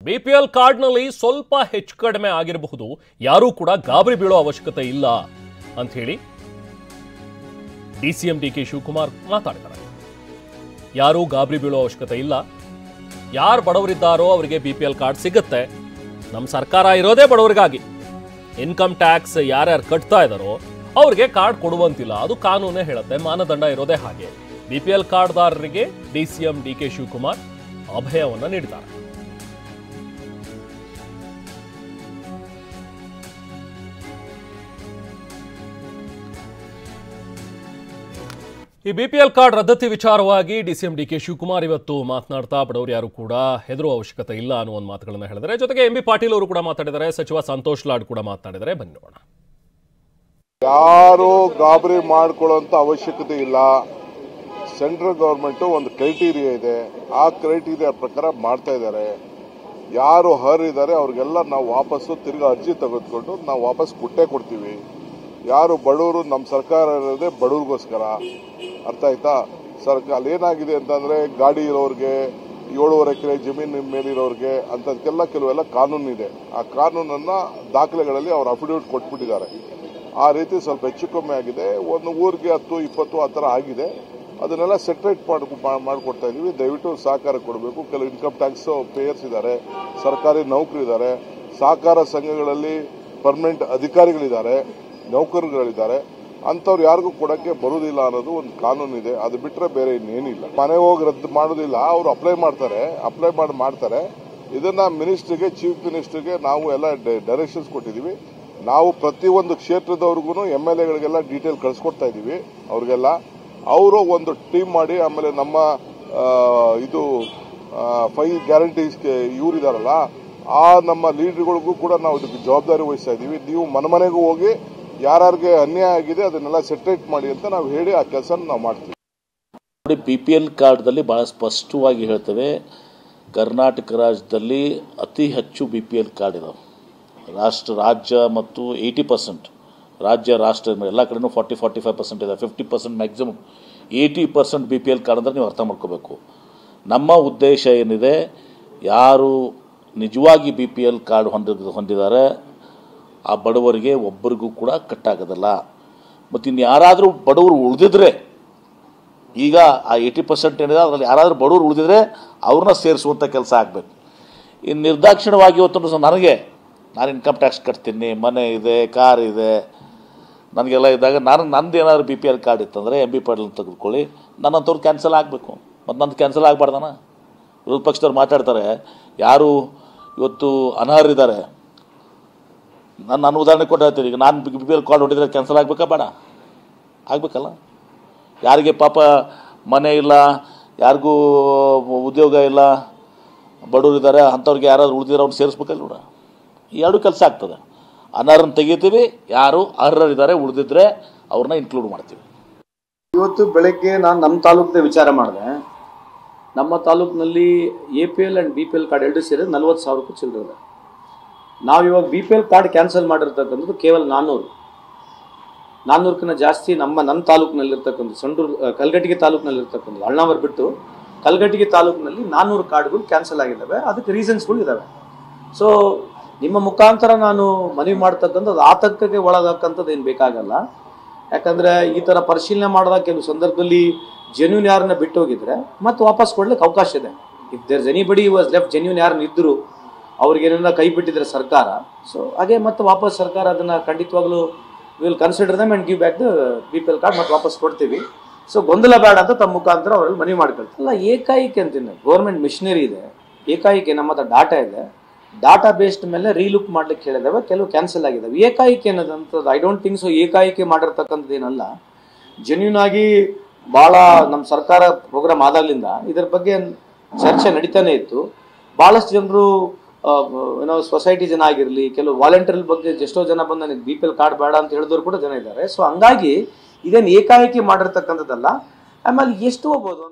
BPL ಕಾರ್ಡ್ನಲ್ಲಿ ಸ್ವಲ್ಪ ಹೆಚ್ಚು ಕಡಿಮೆ ಆಗಿರಬಹುದು, ಯಾರೂ ಕೂಡ ಗಾಬರಿ ಬೀಳೋ ಅವಶ್ಯಕತೆ ಇಲ್ಲ ಅಂತ ಹೇಳಿ ಡಿಸಿಎಂ ಡಿಕೆ ಶಿವಕುಮಾರ್ ಮಾತಾಡಿದ್ದಾರೆ. ಯಾರೂ ಗಾಬರಿ ಬೀಳೋ ಅವಶ್ಯಕತೆ ಇಲ್ಲ, ಯಾರು ಬಡವರಿದ್ದಾರೋ ಅವರಿಗೆ ಬಿಪಿಎಲ್ ಕಾರ್ಡ್ ಸಿಗುತ್ತೆ. ನಮ್ಮ ಸರ್ಕಾರ ಇರೋದೇ ಬಡವರಿಗಾಗಿ. ಇನ್ಕಮ್ ಟ್ಯಾಕ್ಸ್ ಯಾರ್ಯಾರು ಕಟ್ತಾ ಇದ್ದಾರೋ ಅವ್ರಿಗೆ ಕಾರ್ಡ್ ಕೊಡುವಂತಿಲ್ಲ, ಅದು ಕಾನೂನೇ ಹೇಳುತ್ತೆ, ಮಾನದಂಡ ಇರೋದೇ ಹಾಗೆ. ಬಿಪಿಎಲ್ ಕಾರ್ಡ್ದಾರರಿಗೆ ಡಿಸಿಎಂ ಡಿಕೆ ಶಿವಕುಮಾರ್ ಅಭಯವನ್ನ ನೀಡಿದ್ದಾರೆ. ಈ ಬಿಪಿಎಲ್ ಕಾರ್ಡ್ ರದ್ದತಿ ವಿಚಾರವಾಗಿ ಡಿಸಿಎಂ ಡಿಕೆ ಶಿವಕುಮಾರ್ ಇವತ್ತು ಮಾತನಾಡ್ತಾ ಬಡವರು ಯಾರು ಕೂಡ ಹೆದರುವ ಅವಶ್ಯಕತೆ ಇಲ್ಲ ಅನ್ನುವ ಮಾತುಗಳನ್ನು ಹೇಳಿದ್ದಾರೆ. ಜೊತೆಗೆ ಎಂಬಿ ಪಾಟೀಲ್ ಅವರು ಕೂಡ ಮಾತಾಡಿದ್ದಾರೆ, ಸಚಿವ ಸಂತೋಷ್ ಲಾಡ್ ಕೂಡ ಮಾತನಾಡಿದ್ದಾರೆ. ಬನ್ನಿ ನೋಡೋಣ. ಯಾರು ಗಾಬರಿ ಮಾಡ್ಕೊಳ್ಳುವಂತ ಅವಶ್ಯಕತೆ ಇಲ್ಲ. ಸೆಂಟ್ರಲ್ ಗವರ್ಮೆಂಟ್ ಒಂದು ಕ್ರೈಟೀರಿಯಾ ಇದೆ, ಆ ಕ್ರೈಟೀರಿಯಾ ಪ್ರಕಾರ ಮಾಡ್ತಾ ಇದ್ದಾರೆ. ಯಾರು ಇದ್ದಾರೆ ಅವ್ರಿಗೆಲ್ಲ ನಾವು ವಾಪಸ್ಸು ತಿರ್ಗಾ ಅರ್ಜಿ ತೆಗೆದುಕೊಂಡು ನಾವು ವಾಪಸ್ ಕೊಡ್ತೀವಿ. ಯಾರು ಬಡವರು, ನಮ್ಮ ಸರ್ಕಾರ ಇರೋದೇ ಬಡವ್ರಿಗೋಸ್ಕರ, ಅರ್ಥ ಆಯ್ತಾ? ಸರ್ಕಾರ ಏನಾಗಿದೆ ಅಂತಂದ್ರೆ ಗಾಡಿ ಇರೋರಿಗೆ, 7.5 ಎಕರೆ ಜಮೀನು ಮೇಲಿರೋರಿಗೆ ಅಂತದಕ್ಕೆಲ್ಲ ಕೆಲವೆಲ್ಲ ಕಾನೂನು ಇದೆ. ಆ ಕಾನೂನನ್ನ ದಾಖಲೆಗಳಲ್ಲಿ ಅವ್ರು ಅಫಿಡವಿಟ್ ಕೊಟ್ಬಿಟ್ಟಿದ್ದಾರೆ. ಆ ರೀತಿ ಸ್ವಲ್ಪ ಹೆಚ್ಚು ಕಮ್ಮಿ ಆಗಿದೆ. ಒಂದು ಊರಿಗೆ 10-20 ಆ ಥರ ಆಗಿದೆ. ಅದನ್ನೆಲ್ಲ ಸೆಟ್ರೇಟ್ ಮಾಡಿಕೊಡ್ತಾ ಇದೀವಿ. ದಯವಿಟ್ಟು ಸಹಕಾರ ಕೊಡಬೇಕು. ಕೆಲವು ಇನ್ಕಮ್ ಟ್ಯಾಕ್ಸ್ ಪೇಯರ್ಸ್ ಇದ್ದಾರೆ, ಸರ್ಕಾರಿ ನೌಕರಿದ್ದಾರೆ, ಸಹಕಾರ ಸಂಘಗಳಲ್ಲಿ ಪರ್ಮನೆಂಟ್ ಅಧಿಕಾರಿಗಳಿದ್ದಾರೆ, ನೌಕರರುಗಳಿದ್ದಾರೆ. ಅಂಥವ್ರು ಯಾರಿಗೂ ಕೊಡಕ್ಕೆ ಬರುವುದಿಲ್ಲ ಅನ್ನೋದು ಒಂದು ಕಾನೂನು ಇದೆ. ಅದು ಬಿಟ್ಟರೆ ಬೇರೆ ಇನ್ನೇನಿಲ್ಲ. ಮನೆ ಹೋಗಿ ರದ್ದು ಮಾಡೋದಿಲ್ಲ, ಅವರು ಅಪ್ಲೈ ಮಾಡ್ತಾರೆ. ಇದನ್ನ ಮಿನಿಸ್ಟರ್ಗೆ, ಚೀಫ್ ಮಿನಿಸ್ಟರ್ಗೆ ನಾವು ಎಲ್ಲ ಡೈರೆಕ್ಷನ್ಸ್ ಕೊಟ್ಟಿದ್ದೀವಿ. ನಾವು ಪ್ರತಿಯೊಂದು ಕ್ಷೇತ್ರದವ್ರಿಗೂ MLAಗಳಿಗೆಲ್ಲ ಡೀಟೇಲ್ ಕಳಿಸ್ಕೊಡ್ತಾ ಇದ್ದೀವಿ. ಅವ್ರಿಗೆಲ್ಲ ಅವರು ಒಂದು ಟೀಮ್ ಮಾಡಿ, ಆಮೇಲೆ ನಮ್ಮ 5 ಗ್ಯಾರಂಟೀಸ್ ಇವರಿದಾರಲ್ಲ, ಆ ನಮ್ಮ ಲೀಡರ್ಗಳಿಗೂ ಕೂಡ ನಾವು ಇದಕ್ಕೆ ಜವಾಬ್ದಾರಿ ವಹಿಸ್ತಾ ಇದ್ದೀವಿ. ನೀವು ಮನೆಗೂ ಹೋಗಿ ಯಾರ್ಯಾರಿಗೆ ಅನ್ಯಾಯ ಆಗಿದೆ ಅದನ್ನೆಲ್ಲ ಸೆಟ್ರೇಟ್ ಮಾಡಿ ಅಂತ ನಾವು ಹೇಳಿ ಆ ಕೆಲಸ ನಾವು ಮಾಡ್ತೀವಿ. ನೋಡಿ, BPL ಕಾರ್ಡ್ದಲ್ಲಿ ಬಹಳ ಸ್ಪಷ್ಟವಾಗಿ ಹೇಳ್ತೇವೆ, ಕರ್ನಾಟಕ ರಾಜ್ಯದಲ್ಲಿ ಅತಿ ಹೆಚ್ಚು BPL ಕಾರ್ಡ್ ಇದಾವೆ. ರಾಜ್ಯ ಮತ್ತು 80% ರಾಷ್ಟ್ರ ಎಲ್ಲ ಕಡೆನೂ 40-45% ಇದೆ. 50% ಮ್ಯಾಕ್ಸಿಮಮ್ 80% BPL ಕಾರ್ಡ್ ಅಂದರೆ ನೀವು ಅರ್ಥ ಮಾಡ್ಕೋಬೇಕು. ನಮ್ಮ ಉದ್ದೇಶ ಏನಿದೆ, ಯಾರು ನಿಜವಾಗಿ BPL ಕಾರ್ಡ್ ಹೊಂದಿದ್ದಾರೆ ಆ ಬಡವರಿಗೆ ಒಬ್ಬರಿಗೂ ಕೂಡ ಕಟ್ಟಾಗೋದಿಲ್ಲ. ಮತ್ತು ಇನ್ನು ಯಾರಾದರೂ ಬಡವರು ಉಳಿದಿದ್ರೆ, ಈಗ ಆ 80% ಏನಿದೆ ಅದರಲ್ಲಿ ಯಾರಾದರೂ ಬಡವರು ಉಳಿದಿದ್ರೆ ಅವ್ರನ್ನ ಸೇರಿಸುವಂಥ ಕೆಲಸ ಆಗಬೇಕು. ಇನ್ನು ನಿರ್ದಾಕ್ಷಿಣ್ಯವಾಗಿ ಇವತ್ತು ನಾನು ಇನ್ಕಮ್ ಟ್ಯಾಕ್ಸ್ ಕಟ್ತೀನಿ, ಮನೆ ಇದೆ, ಕಾರ್ ಇದೆ, ನನಗೆಲ್ಲ ಇದ್ದಾಗ ನಂದು ಏನಾದರೂ BPL ಕಾರ್ಡ್ ಇತ್ತಂದರೆ MB ಪಾಟೀಲ್ ತೆಗೆದುಕೊಳ್ಳಿ, ನನ್ನಂಥವ್ರು ಕ್ಯಾನ್ಸಲ್ ಆಗಬೇಕು. ಮತ್ತು ನಂದು ಕ್ಯಾನ್ಸಲ್ ಆಗಬಾರ್ದನ? ವಿರೋಧ ಪಕ್ಷದವ್ರು ಮಾತಾಡ್ತಾರೆ, ಯಾರು ಇವತ್ತು ಅನರ್ಹರಿದ್ದಾರೆ, ನಾನು ಉದಾಹರಣೆ ಕೊಟ್ಟು ಹೇಳ್ತೀನಿ. ಈಗ ನಾನು BPL ಕಾರ್ಡ್ ಹೊಡಿದ್ರೆ ಕ್ಯಾನ್ಸಲ್ ಆಗಬೇಕಾ ಬೇಡ? ಆಗಬೇಕಲ್ಲ. ಯಾರಿಗೆ ಪಾಪ ಮನೆ ಇಲ್ಲ, ಯಾರಿಗೂ ಉದ್ಯೋಗ ಇಲ್ಲ, ಬಡವರಿದ್ದಾರೆ, ಅಂಥವ್ರಿಗೆ ಯಾರಾದ್ರು ಉಳಿದಿರೋ ಅವ್ರು ಸೇರಿಸ್ಬೇಕಲ್ಲ ನೋಡ. ಈ ಎರಡು ಕೆಲಸ ಆಗ್ತದೆ. ಅನರ್ಹರನ್ನು ತೆಗಿತೀವಿ, ಯಾರು ಅರ್ಹರಿದ್ದಾರೆ ಉಳಿದಿದ್ರೆ ಅವ್ರನ್ನ ಇನ್ಕ್ಲೂಡ್ ಮಾಡ್ತೀವಿ. ಇವತ್ತು ಬೆಳಗ್ಗೆ ನಾನು ನಮ್ಮ ತಾಲೂಕಿನ ವಿಚಾರ ಮಾಡಿದೆ. ನಮ್ಮ ತಾಲೂಕಿನಲ್ಲಿ APL ಆ್ಯಂಡ್ BPL ಕಾರ್ಡ್ ಎರಡು ಸೇರಿ 40,000 ಚಿಲ್ಲರೆ. ನಾವು ಇವಾಗ BPL ಕಾರ್ಡ್ ಕ್ಯಾನ್ಸಲ್ ಮಾಡಿರ್ತಕ್ಕಂಥದ್ದು ಕೇವಲ 400ಕ್ಕಿಂತ ಜಾಸ್ತಿ ನನ್ನ ತಾಲೂಕಿನಲ್ಲಿರ್ತಕ್ಕಂಥ ಕಲ್ಗಟ್ಟಿಗೆ ತಾಲೂಕಿನಲ್ಲಿರ್ತಕ್ಕಂಥ ಅಳ್ನಾವರ್ ಬಿಟ್ಟು ಕಲ್ಗಟ್ಟಿಗೆ ತಾಲೂಕಿನಲ್ಲಿ 400 ಕಾರ್ಡ್ಗಳು ಕ್ಯಾನ್ಸಲ್ ಆಗಿದ್ದಾವೆ. ಅದಕ್ಕೆ ರೀಸನ್ಸ್ಗಳು ಇದ್ದಾವೆ. ಸೊ ನಿಮ್ಮ ಮುಖಾಂತರ ನಾನು ಮನವಿ ಮಾಡ್ತಕ್ಕಂಥದ್ದು ಆತಂಕಕ್ಕೆ ಒಳಗಾಕಂಥದ್ದು ಏನು ಬೇಕಾಗಲ್ಲ. ಯಾಕಂದರೆ ಈ ಥರ ಪರಿಶೀಲನೆ ಮಾಡಿದಾಗ ಕೆಲವು ಸಂದರ್ಭದಲ್ಲಿ ಜೆನ್ಯೂನ್ ಯಾರನ್ನ ಬಿಟ್ಟು ಹೋಗಿದ್ರೆ ಮತ್ತೆ ವಾಪಸ್ ಕೊಡ್ಲಿಕ್ಕೆ ಅವಕಾಶ ಇದೆ. If there's anybody was left genuine ಯಾರನ್ನ ಇದ್ದರು ಅವ್ರಿಗೇನೆಲ್ಲ ಕೈ ಬಿಟ್ಟಿದ್ರೆ ಸರ್ಕಾರ, ಸೊ ಹಾಗೆ ಮತ್ತೆ ವಾಪಸ್ ಸರ್ಕಾರ ಅದನ್ನು ಖಂಡಿತವಾಗ್ಲೂ will consider them and give back the BPL card ಮತ್ತೆ ವಾಪಸ್ ಕೊಡ್ತೀವಿ. ಸೊ ಗೊಂದಲ ಬೇಡ ಅಂತ ತಮ್ಮ ಮುಖಾಂತರ ಅವರಲ್ಲಿ ಮನವಿ ಮಾಡ್ಕೊಳ್ತೀವಿ. ಅಲ್ಲ, ಏಕಾಏಕಿ ಅಂತೀನಿ, ಗೌರ್ಮೆಂಟ್ ಮಿಷನರಿ ಇದೆ, ಏಕಾಏಕಿ ನಮ್ಮ ಹತ್ರ ಡಾಟಾ ಇದೆ, ಡಾಟಾ ಬೇಸ್ಡ್ ಮೇಲೆ ರೀಲುಕ್ ಮಾಡ್ಲಿಕ್ಕೆ ಹೇಳಿದಾವೆ, ಕೆಲವು ಕ್ಯಾನ್ಸಲ್ ಆಗಿದ್ದಾವೆ. ಏಕಾಏಕಿ ಅನ್ನೋದಂಥದ್ದು ಐ ಡೋಂಟ್ ಥಿಂಕ್ ಸೊ. ಏಕಾಏಕಿ ಮಾಡಿರ್ತಕ್ಕಂಥದ್ದು ಏನಲ್ಲ. ಜೆನ್ಯೂನ್ ಆಗಿ ಭಾಳ ನಮ್ಮ ಸರ್ಕಾರ ಪ್ರೋಗ್ರಾಮ್ ಆದಾಗಲಿಂದ ಇದರ ಬಗ್ಗೆ ಚರ್ಚೆ ನಡೀತಾನೆ ಇತ್ತು. ಭಾಳಷ್ಟು ಜನರು ಸೊಸೈಟಿ ಜನ ಆಗಿರಲಿ, ಕೆಲವು ವಾಲಂಟಿಯರ್ ಬಗ್ಗೆ ಎಷ್ಟೋ ಜನ ಬಂದು ನನಗೆ BPL ಕಾರ್ಡ್ ಬೇಡ ಅಂತ ಹೇಳಿದವರು ಕೂಡ ಜನ ಇದ್ದಾರೆ. ಸೊ ಹಂಗಾಗಿ ಇದೇನು ಏಕಾಏಕಿ ಮಾಡಿರ್ತಕ್ಕಂಥದ್ದಲ್ಲ. ಆಮೇಲೆ ಎಷ್ಟು ಹೋಗ್ಬೋದು,